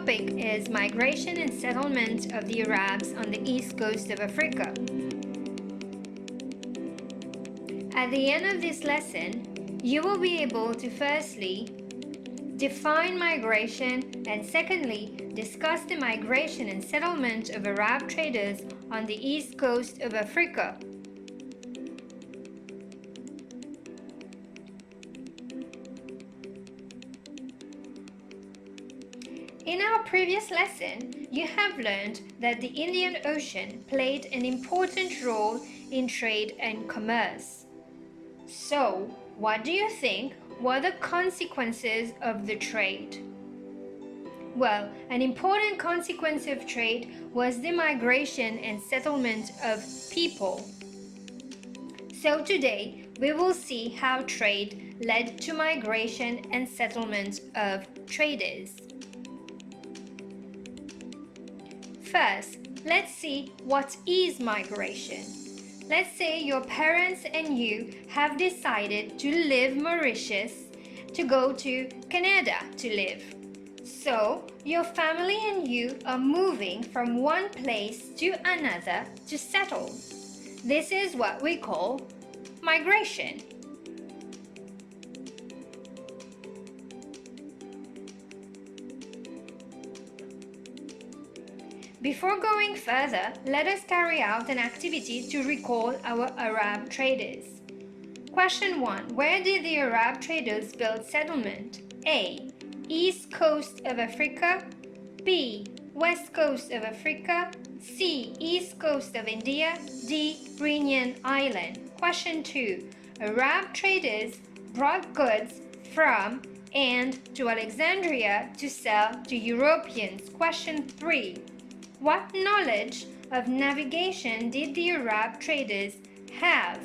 topic is migration and settlement of the Arabs on the east coast of Africa. At the end of this lesson, you will be able to firstly define migration and secondly discuss the migration and settlement of Arab traders on the east coast of Africa. In our previous lesson, you have learned that the Indian Ocean played an important role in trade and commerce. So, what do you think were the consequences of the trade? Well, an important consequence of trade was the migration and settlement of people. So today, we will see how trade led to migration and settlement of traders. First, let's see what is migration. Let's say your parents and you have decided to leave Mauritius to go to Canada to live. So, your family and you are moving from one place to another to settle. This is what we call migration. Before going further, let us carry out an activity to recall our Arab traders. Question 1. Where did the Arab traders build settlement? A. East coast of Africa. B. West coast of Africa. C. East coast of India. D. Reunion Island. Question 2. Arab traders brought goods from and to Alexandria to sell to Europeans. Question 3. What knowledge of navigation did the Arab traders have?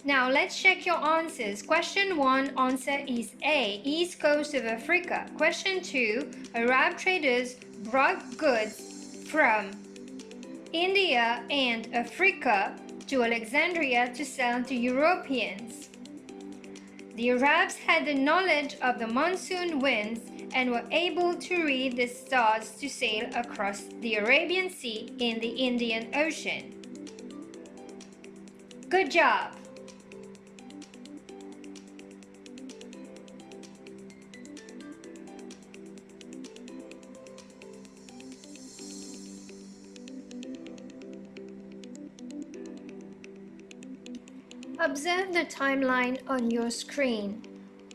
Now let's check your answers. Question 1, answer is A, East coast of Africa. Question 2, Arab traders brought goods from India and Africa to Alexandria to sell to Europeans. The Arabs had the knowledge of the monsoon winds and were able to read the stars to sail across the Arabian Sea in the Indian Ocean. Good job! Observe the timeline on your screen.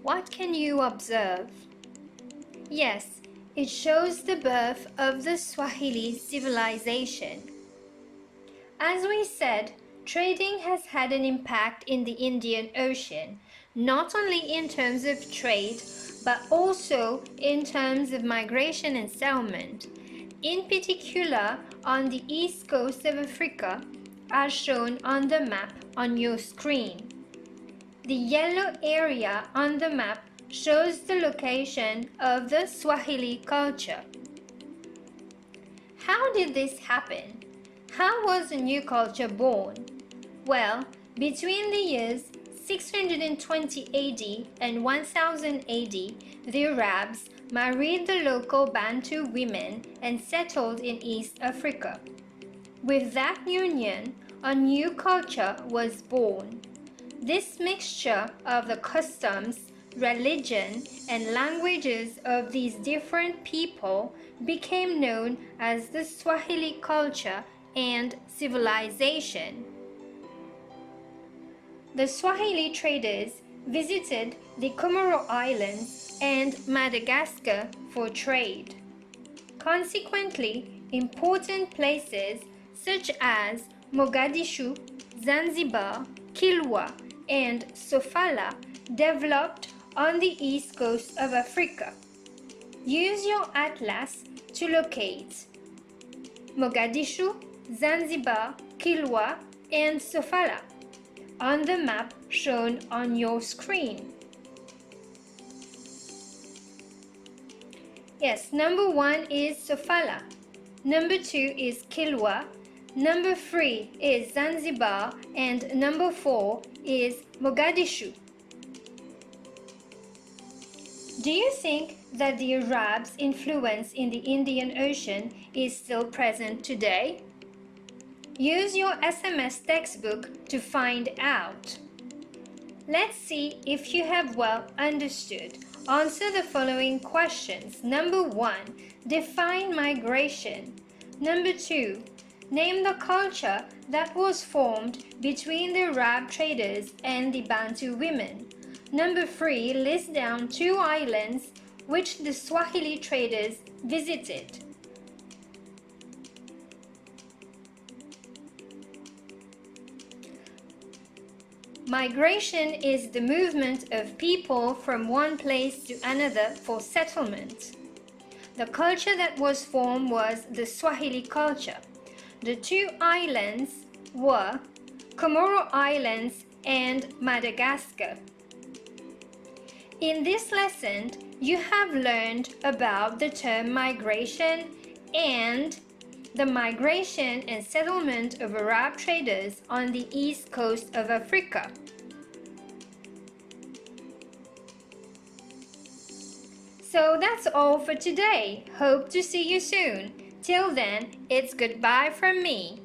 What can you observe? Yes, it shows the birth of the Swahili civilization. As we said, trading has had an impact in the Indian Ocean, not only in terms of trade, but also in terms of migration and settlement, in particular on the east coast of Africa, as shown on the map on your screen. The yellow area on the map shows the location of the Swahili culture. How did this happen? How was a new culture born? Well, between the years 620 AD and 1000 AD, the Arabs married the local Bantu women and settled in East Africa. With that union, a new culture was born. This mixture of the customs, religion, and languages of these different people became known as the Swahili culture and civilization. The Swahili traders visited the Comoro Islands and Madagascar for trade. Consequently, important places such as Mogadishu, Zanzibar, Kilwa, and Sofala developed on the east coast of Africa. Use your atlas to locate Mogadishu, Zanzibar, Kilwa, and Sofala on the map shown on your screen. Yes, number 1 is Sofala, number 2 is Kilwa, number 3 is Zanzibar, and number 4 is Mogadishu. Do you think that the Arabs' influence in the Indian Ocean is still present today? Use your SMS textbook to find out. Let's see if you have well understood. Answer the following questions. Number 1. Define migration. Number 2. Name the culture that was formed between the Arab traders and the Bantu women. Number 3. List down 2 islands which the Swahili traders visited. Migration is the movement of people from one place to another for settlement. The culture that was formed was the Swahili culture. The 2 islands were Comoro Islands and Madagascar. In this lesson, you have learned about the term migration and the migration and settlement of Arab traders on the east coast of Africa. So that's all for today. Hope to see you soon. Till then, it's goodbye from me.